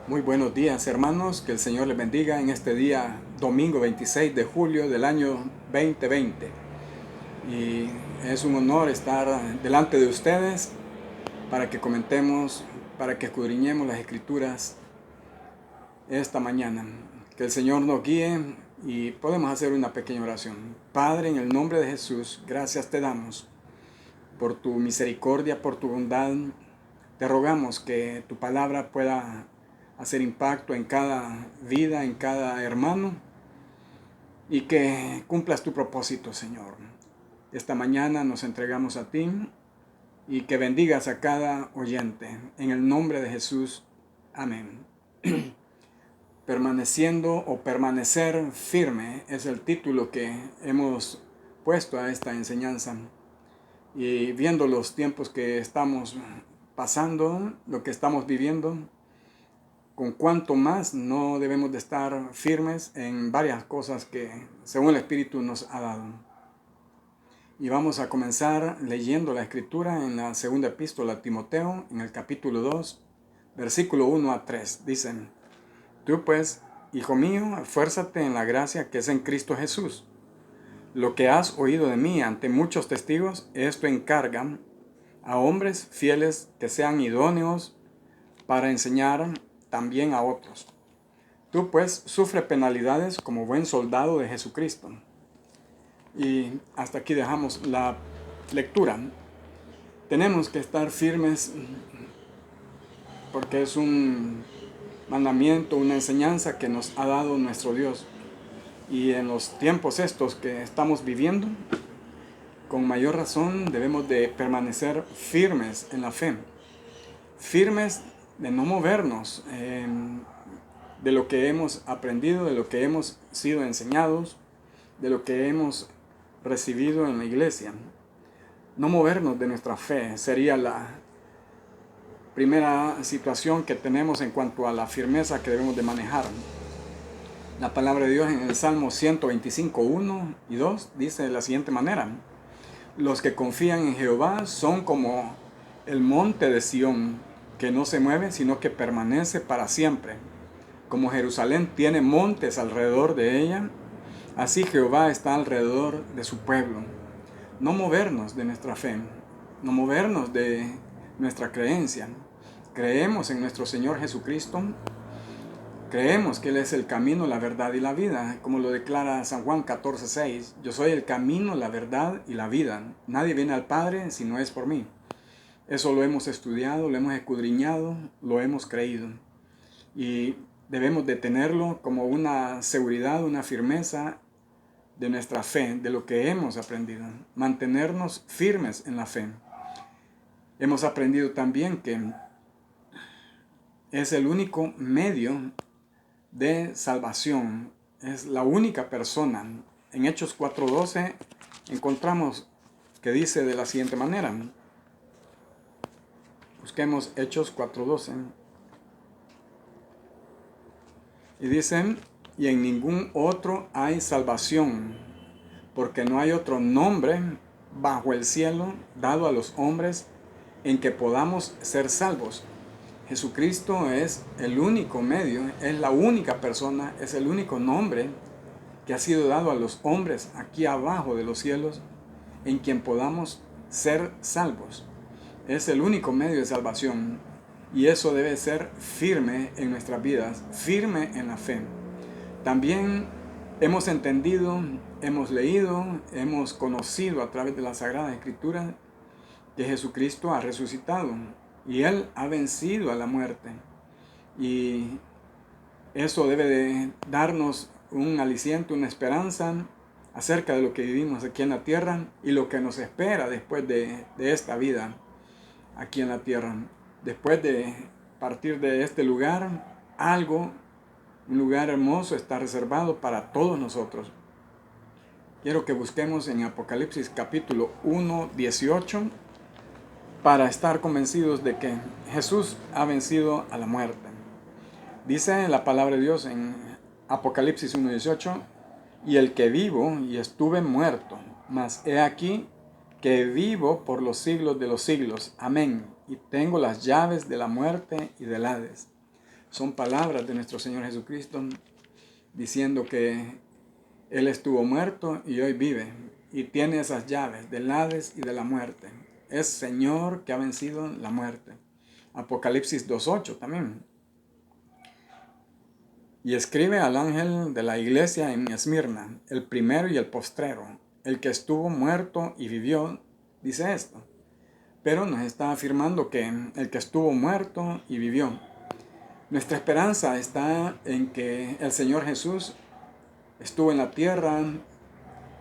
Muy buenos días, hermanos, que el Señor les bendiga en este día domingo 26 de julio del año 2020. Y es un honor estar delante de ustedes para que comentemos, para que escudriñemos las escrituras esta mañana. Que el Señor nos guíe y podemos hacer una pequeña oración. Padre, en el nombre de Jesús, gracias te damos por tu misericordia, por tu bondad. Te rogamos que tu palabra pueda hacer impacto en cada vida, en cada hermano, y que cumplas tu propósito, Señor. Esta mañana nos entregamos a ti y que bendigas a cada oyente. En el nombre de Jesús. Amén. Permaneciendo o permanecer firme es el título que hemos puesto a esta enseñanza. Y viendo los tiempos que estamos pasando, lo que estamos viviendo, con cuánto más no debemos de estar firmes en varias cosas que según el Espíritu nos ha dado. Y vamos a comenzar leyendo la Escritura en la segunda epístola a Timoteo, en el capítulo 2, versículo 1 a 3. Dicen: Tú pues, hijo mío, esfuérzate en la gracia que es en Cristo Jesús. Lo que has oído de mí ante muchos testigos, esto encarga a hombres fieles que sean idóneos para enseñar también a otros. Tú pues sufre penalidades como buen soldado de Jesucristo. Y hasta aquí dejamos la lectura. Tenemos que estar firmes porque es un mandamiento, una enseñanza que nos ha dado nuestro Dios. Y en los tiempos estos que estamos viviendo, con mayor razón debemos de permanecer firmes en la fe. Firmes de no movernos de lo que hemos aprendido, de lo que hemos sido enseñados, de lo que hemos recibido en la iglesia. No movernos de nuestra fe sería la primera situación que tenemos en cuanto a la firmeza que debemos de manejar. La palabra de Dios en el Salmo 125, 1 y 2 dice de la siguiente manera: Los que confían en Jehová son como el monte de Sión, que no se mueve, sino que permanece para siempre. Como Jerusalén tiene montes alrededor de ella, así Jehová está alrededor de su pueblo. No movernos de nuestra fe, no movernos de nuestra creencia. Creemos en nuestro Señor Jesucristo, creemos que Él es el camino, la verdad y la vida, como lo declara San Juan 14:6. Yo soy el camino, la verdad y la vida. Nadie viene al Padre si no es por mí. Eso lo hemos estudiado, lo hemos escudriñado, lo hemos creído. Y debemos de tenerlo como una seguridad, una firmeza de nuestra fe, de lo que hemos aprendido. Mantenernos firmes en la fe. Hemos aprendido también que es el único medio de salvación. Es la única persona. En Hechos 4:12 encontramos que dice de la siguiente manera. Busquemos Hechos 4:12. Y dicen: y en ningún otro hay salvación, porque no hay otro nombre bajo el cielo dado a los hombres en que podamos ser salvos. Jesucristo es el único medio, es la única persona, es el único nombre que ha sido dado a los hombres aquí abajo de los cielos en quien podamos ser salvos. Es el único medio de salvación y eso debe ser firme en nuestras vidas, firme en la fe. También hemos entendido, hemos leído, hemos conocido a través de la Sagrada Escritura que Jesucristo ha resucitado y Él ha vencido a la muerte. Y eso debe de darnos un aliciente, una esperanza acerca de lo que vivimos aquí en la tierra y lo que nos espera después de esta vida aquí en la tierra. Después de partir de este lugar, un lugar hermoso está reservado para todos nosotros. Quiero que busquemos en Apocalipsis capítulo 1, 18 para estar convencidos de que Jesús ha vencido a la muerte. Dice la palabra de Dios en Apocalipsis 1, 18: y el que vivo y estuve muerto, mas he aquí que vivo por los siglos de los siglos. Amén. Y tengo las llaves de la muerte y del Hades. Son palabras de nuestro Señor Jesucristo diciendo que Él estuvo muerto y hoy vive y tiene esas llaves del Hades y de la muerte. Es Señor que ha vencido la muerte. Apocalipsis 2:8 también. Y escribe al ángel de la iglesia en Esmirna, el primero y el postrero, el que estuvo muerto y vivió, dice esto. Pero nos está afirmando que el que estuvo muerto y vivió. Nuestra esperanza está en que el Señor Jesús estuvo en la tierra,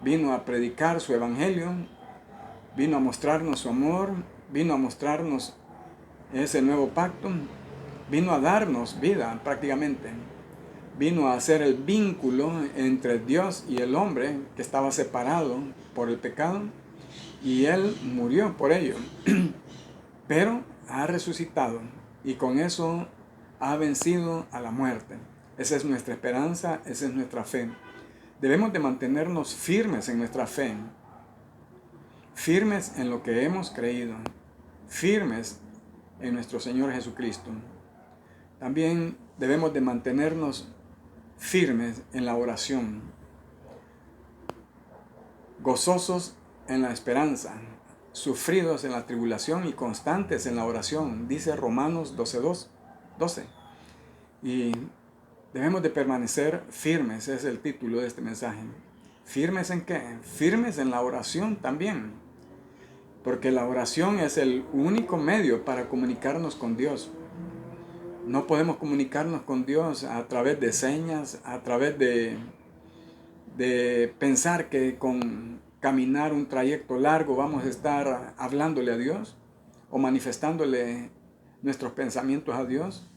vino a predicar su evangelio, vino a mostrarnos su amor, vino a mostrarnos ese nuevo pacto, vino a darnos vida prácticamente. Vino a hacer el vínculo entre Dios y el hombre que estaba separado por el pecado y Él murió por ello. Pero ha resucitado y con eso ha vencido a la muerte. Esa es nuestra esperanza, esa es nuestra fe. Debemos de mantenernos firmes en nuestra fe, firmes en lo que hemos creído, firmes en nuestro Señor Jesucristo. También debemos de mantenernos firmes en la oración, gozosos en la esperanza, sufridos en la tribulación y constantes en la oración, dice Romanos 12. Y debemos de permanecer firmes, es el título de este mensaje. ¿Firmes en qué? Firmes en la oración también, porque la oración es el único medio para comunicarnos con Dios. No podemos comunicarnos con Dios a través de señas, a través de pensar que con caminar un trayecto largo vamos a estar hablándole a Dios o manifestándole nuestros pensamientos a Dios,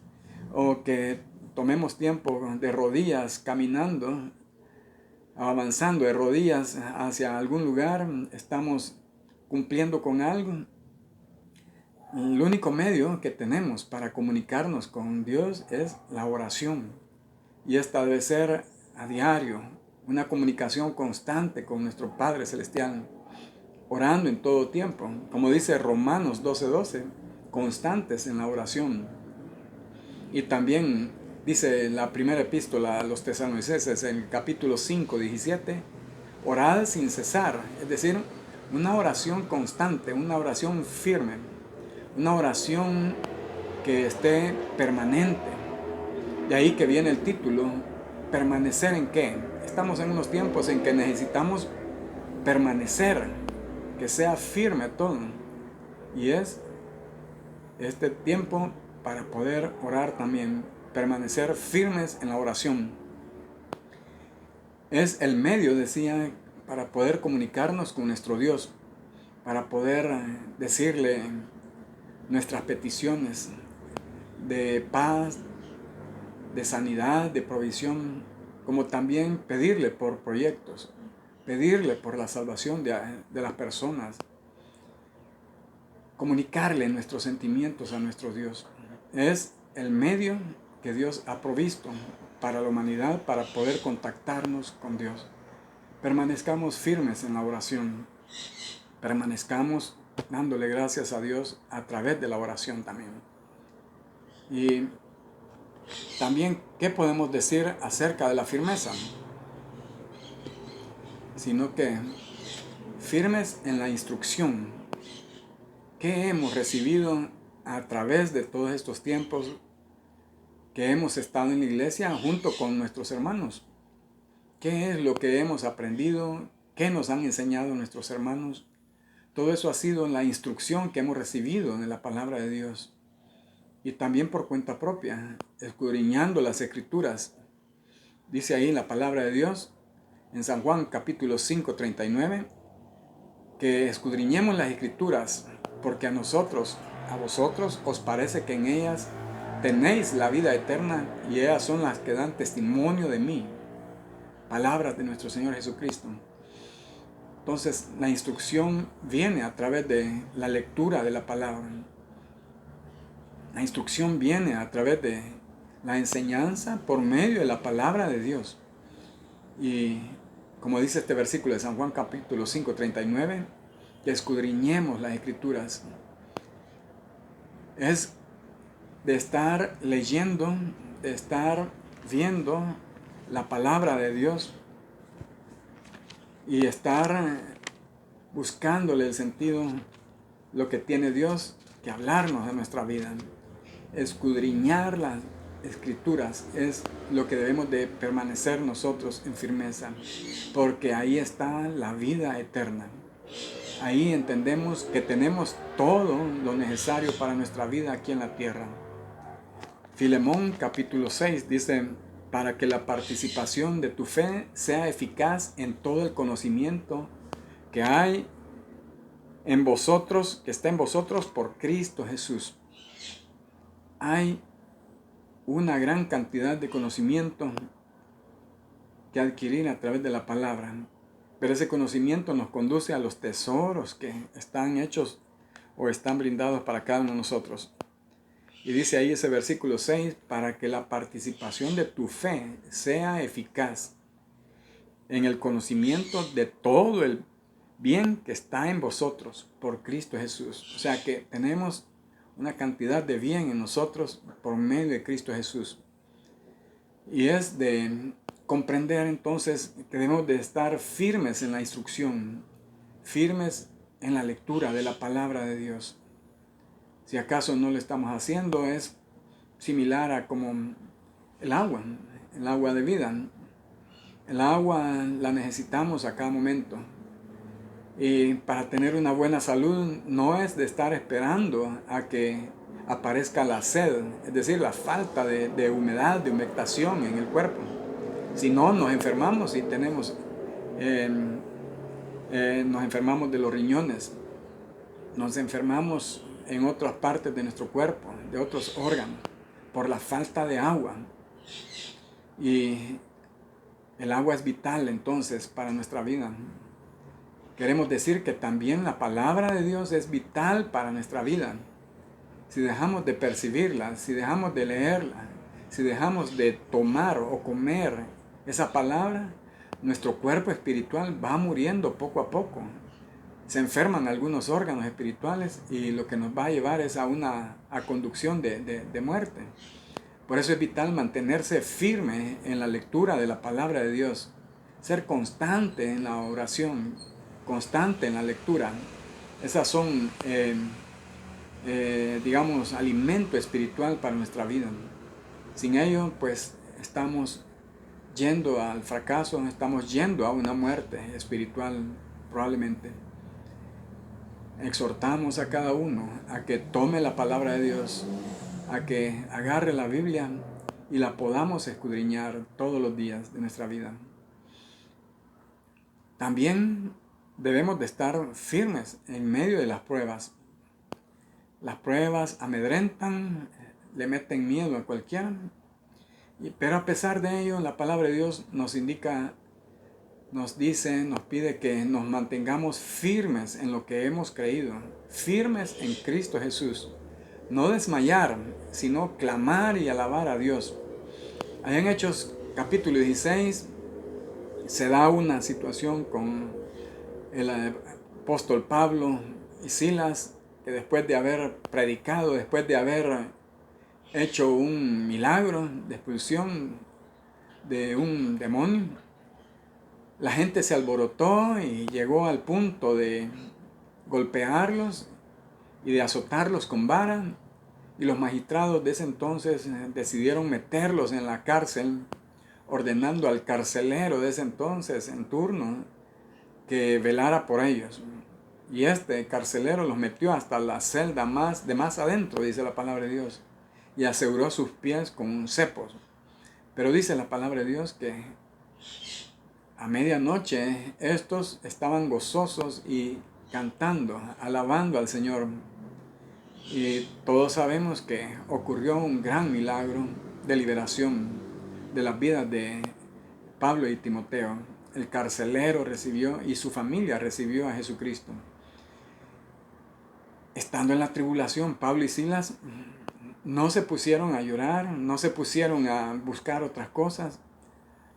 o que tomemos tiempo de rodillas caminando, avanzando de rodillas hacia algún lugar, estamos cumpliendo con algo. El único medio que tenemos para comunicarnos con Dios es la oración. Y esta debe ser a diario, una comunicación constante con nuestro Padre Celestial, orando en todo tiempo. Como dice Romanos 12:12, constantes en la oración. Y también dice la primera epístola a los Tesalonicenses en el capítulo 5:17, orad sin cesar. Es decir, una oración constante, una oración firme. Una oración que esté permanente. De ahí que viene el título, ¿permanecer en qué? Estamos en unos tiempos en que necesitamos permanecer, que sea firme todo. Y es este tiempo para poder orar también, permanecer firmes en la oración. Es el medio, decía, para poder comunicarnos con nuestro Dios, para poder decirle nuestras peticiones de paz, de sanidad, de provisión, como también pedirle por proyectos, pedirle por la salvación de las personas, comunicarle nuestros sentimientos a nuestro Dios. Es el medio que Dios ha provisto para la humanidad para poder contactarnos con Dios. Permanezcamos firmes en la oración, permanezcamos dándole gracias a Dios a través de la oración también. Y también, ¿qué podemos decir acerca de la firmeza? Sino que firmes en la instrucción que hemos recibido a través de todos estos tiempos que hemos estado en la iglesia junto con nuestros hermanos. ¿Qué es lo que hemos aprendido? ¿Qué nos han enseñado nuestros hermanos? Todo eso ha sido la instrucción que hemos recibido en la palabra de Dios. Y también por cuenta propia, escudriñando las Escrituras. Dice ahí la palabra de Dios, en San Juan capítulo 5:39, que escudriñemos las Escrituras, porque a vosotros os parece que en ellas tenéis la vida eterna, y ellas son las que dan testimonio de mí. Palabras de nuestro Señor Jesucristo. Entonces, la instrucción viene a través de la lectura de la palabra. La instrucción viene a través de la enseñanza por medio de la palabra de Dios. Y como dice este versículo de San Juan capítulo 5:39, que escudriñemos las Escrituras. Es de estar leyendo, de estar viendo la palabra de Dios y estar buscándole el sentido, lo que tiene Dios que hablarnos de nuestra vida. Escudriñar las escrituras es lo que debemos de permanecer nosotros en firmeza, porque ahí está la vida eterna. Ahí entendemos que tenemos todo lo necesario para nuestra vida aquí en la tierra. Filemón capítulo 6 dice: para que la participación de tu fe sea eficaz en todo el conocimiento que hay en vosotros, que está en vosotros por Cristo Jesús. Hay una gran cantidad de conocimiento que adquirir a través de la palabra, pero ese conocimiento nos conduce a los tesoros que están hechos o están brindados para cada uno de nosotros. Y dice ahí ese versículo 6, para que la participación de tu fe sea eficaz en el conocimiento de todo el bien que está en vosotros por Cristo Jesús. O sea que tenemos una cantidad de bien en nosotros por medio de Cristo Jesús. Y es de comprender entonces que debemos de estar firmes en la instrucción, firmes en la lectura de la palabra de Dios. Si acaso no lo estamos haciendo, es similar a como el agua de vida. El agua la necesitamos a cada momento. Y para tener una buena salud no es de estar esperando a que aparezca la sed, es decir, la falta de humedad, de humectación en el cuerpo. Si no, nos enfermamos y nos enfermamos de los riñones, nos enfermamos en otras partes de nuestro cuerpo, de otros órganos, por la falta de agua. Y el agua es vital entonces para nuestra vida. Queremos decir que también la palabra de Dios es vital para nuestra vida. Si dejamos de percibirla, si dejamos de leerla, si dejamos de tomar o comer esa palabra, nuestro cuerpo espiritual va muriendo poco a poco. Se enferman algunos órganos espirituales y lo que nos va a llevar es a una conducción de muerte. Por eso es vital mantenerse firme en la lectura de la palabra de Dios, ser constante en la oración, constante en la lectura. Esas son, digamos, alimento espiritual para nuestra vida. Sin ello, pues, estamos yendo al fracaso, estamos yendo a una muerte espiritual probablemente. Exhortamos a cada uno a que tome la palabra de Dios, a que agarre la Biblia y la podamos escudriñar todos los días de nuestra vida. También debemos de estar firmes en medio de las pruebas. Las pruebas amedrentan, le meten miedo a cualquiera, pero a pesar de ello, la palabra de Dios nos indica, nos dice, nos pide que nos mantengamos firmes en lo que hemos creído, firmes en Cristo Jesús. No desmayar, sino clamar y alabar a Dios. Allá en Hechos capítulo 16 se da una situación con el apóstol Pablo y Silas, que después de haber predicado, después de haber hecho un milagro de expulsión de un demonio, la gente se alborotó y llegó al punto de golpearlos y de azotarlos con vara, y los magistrados de ese entonces decidieron meterlos en la cárcel, ordenando al carcelero de ese entonces en turno que velara por ellos. Y este carcelero los metió hasta la celda de más adentro, dice la palabra de Dios, y aseguró sus pies con cepos. Pero dice la palabra de Dios que a medianoche estos estaban gozosos y cantando, alabando al Señor. Y todos sabemos que ocurrió un gran milagro de liberación de las vidas de Pablo y Timoteo. El carcelero recibió y su familia recibió a Jesucristo. Estando en la tribulación, Pablo y Silas no se pusieron a llorar, no se pusieron a buscar otras cosas,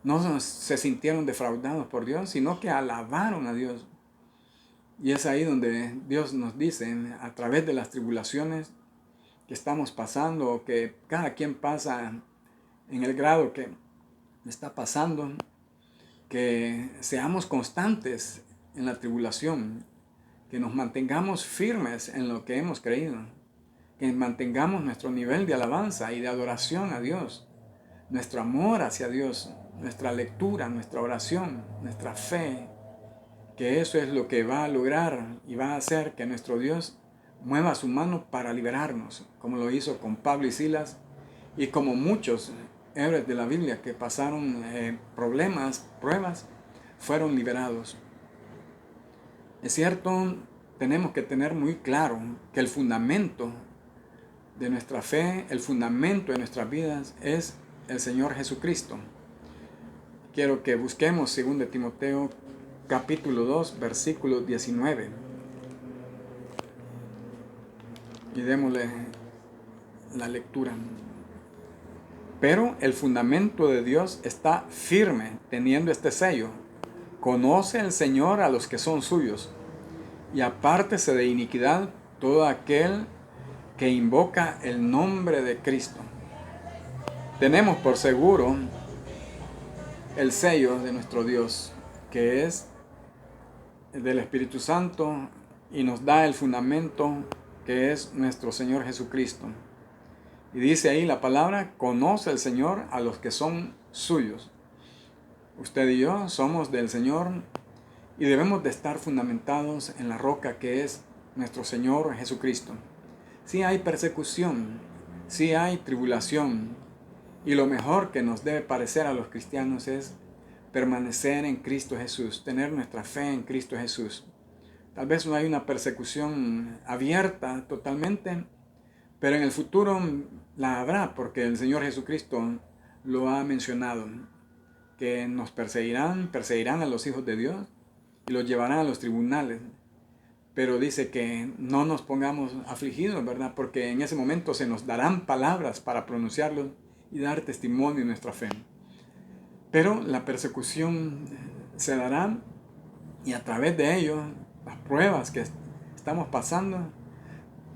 no se sintieron defraudados por Dios, sino que alabaron a Dios. Y es ahí donde Dios nos dice, a través de las tribulaciones, que estamos pasando o que cada quien pasa en el grado que está pasando, que seamos constantes en la tribulación, que nos mantengamos firmes en lo que hemos creído, que mantengamos nuestro nivel de alabanza y de adoración a Dios, nuestro amor hacia Dios, nuestra lectura, nuestra oración, nuestra fe, que eso es lo que va a lograr y va a hacer que nuestro Dios mueva su mano para liberarnos, como lo hizo con Pablo y Silas y como muchos héroes de la Biblia que pasaron problemas, pruebas, fueron liberados. Es cierto, tenemos que tener muy claro que el fundamento de nuestra fe, el fundamento de nuestras vidas es el Señor Jesucristo. Quiero que busquemos 2 Timoteo capítulo 2, versículo 19. Y démosle la lectura. Pero el fundamento de Dios está firme, teniendo este sello. Conoce el Señor a los que son suyos, y apártese de iniquidad todo aquel que invoca el nombre de Cristo. Tenemos por seguro el sello de nuestro Dios, que es el del Espíritu Santo, y nos da el fundamento que es nuestro Señor Jesucristo. Y dice ahí la palabra, conoce el Señor a los que son suyos. Usted y yo somos del Señor y debemos de estar fundamentados en la roca que es nuestro Señor Jesucristo. Sí hay persecución, sí hay tribulación, y lo mejor que nos debe parecer a los cristianos es permanecer en Cristo Jesús, tener nuestra fe en Cristo Jesús. Tal vez no hay una persecución abierta totalmente, pero en el futuro la habrá, porque el Señor Jesucristo lo ha mencionado, que nos perseguirán a los hijos de Dios y los llevarán a los tribunales. Pero dice que no nos pongamos afligidos, ¿verdad? Porque en ese momento se nos darán palabras para pronunciarlos y dar testimonio de nuestra fe. Pero la persecución se dará y a través de ello, las pruebas que estamos pasando,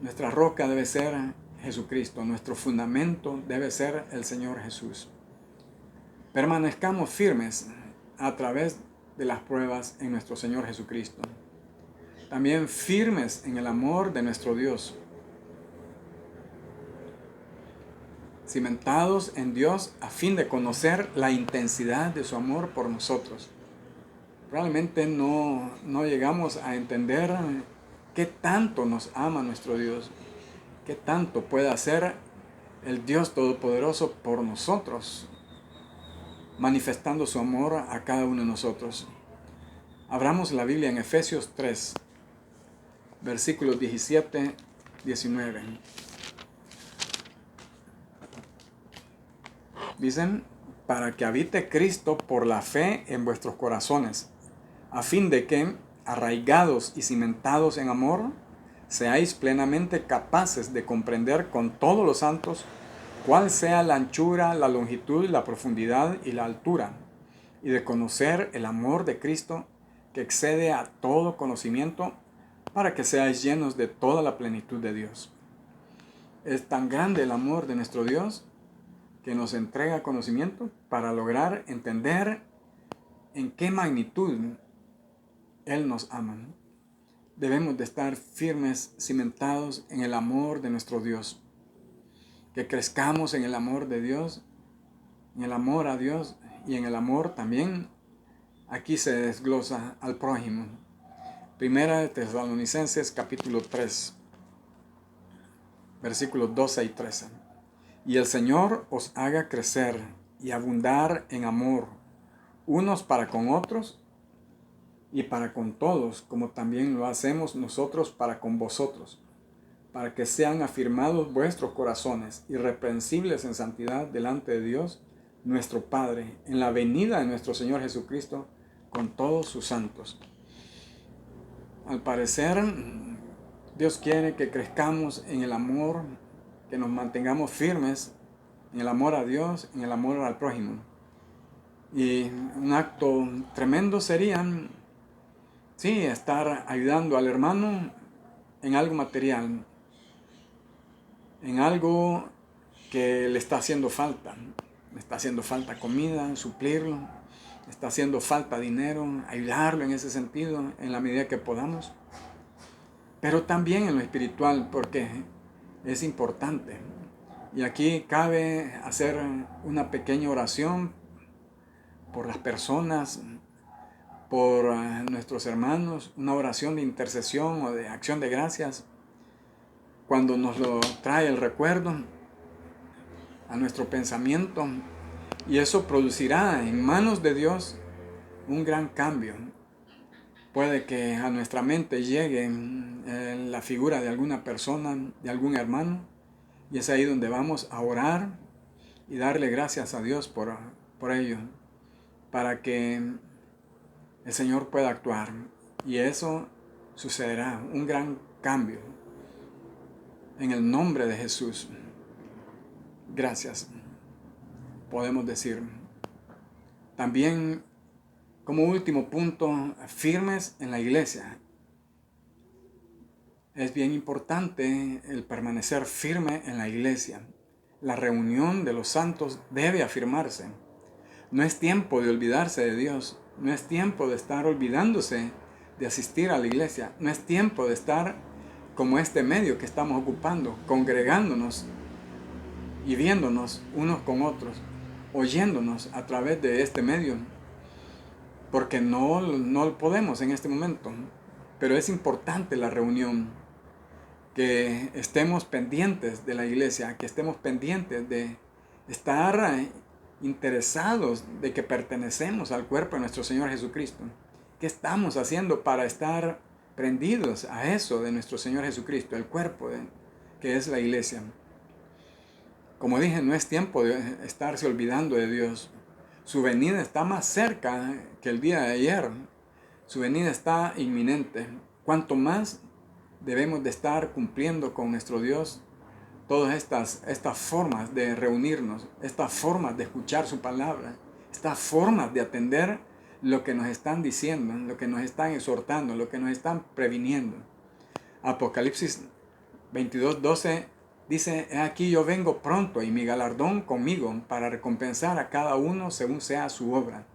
nuestra roca debe ser Jesucristo, nuestro fundamento debe ser el Señor Jesús. Permanezcamos firmes a través de las pruebas en nuestro Señor Jesucristo. También firmes en el amor de nuestro Dios. Cimentados en Dios a fin de conocer la intensidad de su amor por nosotros. Probablemente no llegamos a entender qué tanto nos ama nuestro Dios, qué tanto puede hacer el Dios Todopoderoso por nosotros, manifestando su amor a cada uno de nosotros. Abramos la Biblia en Efesios 3, versículos 17, 19. Dicen, para que habite Cristo por la fe en vuestros corazones, a fin de que, arraigados y cimentados en amor, seáis plenamente capaces de comprender con todos los santos cuál sea la anchura, la longitud, la profundidad y la altura, y de conocer el amor de Cristo que excede a todo conocimiento, para que seáis llenos de toda la plenitud de Dios. Es tan grande el amor de nuestro Dios que nos entrega conocimiento para lograr entender en qué magnitud Él nos ama. Debemos de estar firmes, cimentados en el amor de nuestro Dios. Que crezcamos en el amor de Dios, en el amor a Dios y en el amor también. Aquí se desglosa al prójimo. Primera de Tesalonicenses capítulo 3, versículos 12 y 13. Y el Señor os haga crecer y abundar en amor, unos para con otros y para con todos, como también lo hacemos nosotros para con vosotros, para que sean afirmados vuestros corazones, irreprensibles en santidad delante de Dios, nuestro Padre, en la venida de nuestro Señor Jesucristo, con todos sus santos. Al parecer, Dios quiere que crezcamos en el amor, que nos mantengamos firmes en el amor a Dios, en el amor al prójimo. Y un acto tremendo sería, sí, estar ayudando al hermano en algo material. en algo que le está haciendo falta. Le está haciendo falta comida, suplirlo. Le está haciendo falta dinero, ayudarlo en ese sentido, en la medida que podamos. Pero también en lo espiritual, porque es importante. Y aquí cabe hacer una pequeña oración por las personas, por nuestros hermanos, una oración de intercesión o de acción de gracias, cuando nos lo trae el recuerdo a nuestro pensamiento, y eso producirá en manos de Dios un gran cambio. Puede que a nuestra mente llegue la figura de alguna persona, de algún hermano, y es ahí donde vamos a orar y darle gracias a Dios por ello, para que el Señor pueda actuar, y eso sucederá, un gran cambio. En el nombre de Jesús, gracias, podemos decir. También, como último punto, firmes en la iglesia. Es bien importante el permanecer firme en la iglesia. La reunión de los santos debe afirmarse. No es tiempo de olvidarse de Dios. No es tiempo de estar olvidándose de asistir a la iglesia. No es tiempo de estar como este medio que estamos ocupando, congregándonos y viéndonos unos con otros, oyéndonos a través de este medio, porque no podemos en este momento. Pero es importante la reunión, que estemos pendientes de la iglesia, que estemos pendientes de estar interesados de que pertenecemos al cuerpo de nuestro Señor Jesucristo. ¿Qué estamos haciendo para estar prendidos a eso de nuestro Señor Jesucristo, el cuerpo que es la iglesia? Como dije, no es tiempo de estarse olvidando de Dios. Su venida está más cerca que el día de ayer. Su venida está inminente. Cuanto más debemos de estar cumpliendo con nuestro Dios todas estas formas de reunirnos, estas formas de escuchar su palabra, estas formas de atender lo que nos están diciendo, lo que nos están exhortando, lo que nos están previniendo. Apocalipsis 22:12 dice: "He aquí yo vengo pronto, y mi galardón conmigo, para recompensar a cada uno según sea su obra".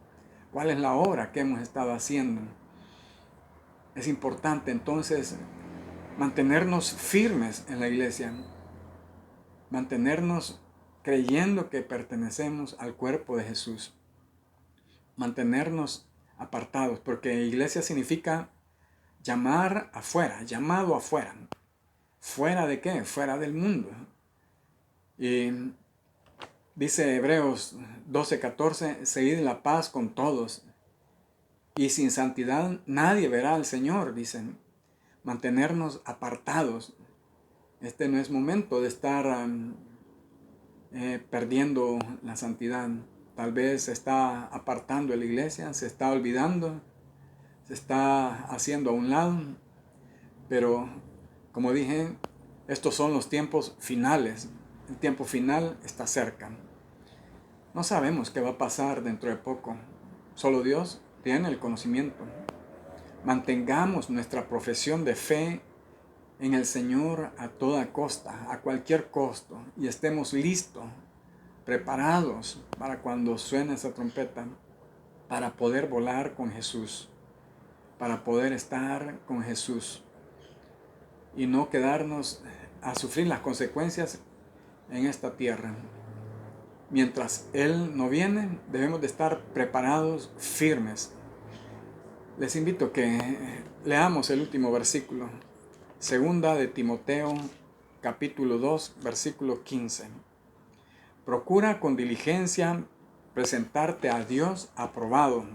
¿Cuál es la obra que hemos estado haciendo? Es importante entonces mantenernos firmes en la iglesia, mantenernos creyendo que pertenecemos al cuerpo de Jesús, mantenernos apartados, porque iglesia significa llamar afuera, llamado afuera. ¿Fuera de qué? Fuera del mundo. Y dice Hebreos 12:14: "Seguid la paz con todos, y sin santidad nadie verá al Señor", dicen. Mantenernos apartados. Este no es momento de estar perdiendo la santidad. Tal vez se está apartando de la iglesia, se está olvidando, se está haciendo a un lado, pero como dije, estos son los tiempos finales. El tiempo final está cerca. No sabemos qué va a pasar dentro de poco. Solo Dios tiene el conocimiento. Mantengamos nuestra profesión de fe en el Señor a toda costa, a cualquier costo, y estemos listos, preparados para cuando suene esa trompeta, para poder volar con Jesús, para poder estar con Jesús y no quedarnos a sufrir las consecuencias en esta tierra. Mientras Él no viene, debemos de estar preparados, firmes. Les invito a que leamos el último versículo. Segunda de Timoteo, capítulo 2, versículo 15. Procura con diligencia presentarte a Dios aprobado,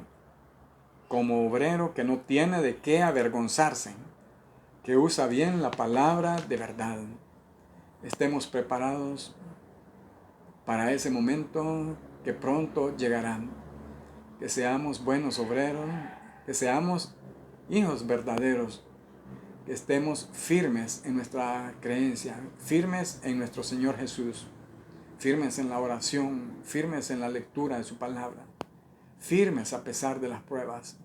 como obrero que no tiene de qué avergonzarse, que usa bien la palabra de verdad. Estemos preparados para ese momento que pronto llegará. Que seamos buenos obreros, que seamos hijos verdaderos, que estemos firmes en nuestra creencia, firmes en nuestro Señor Jesús, firmes en la oración, firmes en la lectura de su palabra, firmes a pesar de las pruebas,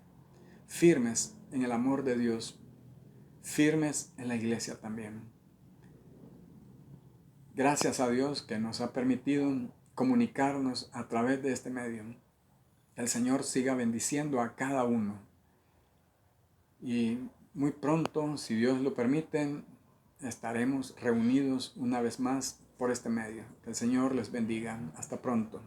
firmes en el amor de Dios, firmes en la iglesia también. Gracias a Dios que nos ha permitido comunicarnos a través de este medio. Que el Señor siga bendiciendo a cada uno. Y muy pronto, si Dios lo permite, estaremos reunidos una vez más por este medio. Que el Señor les bendiga. Hasta pronto.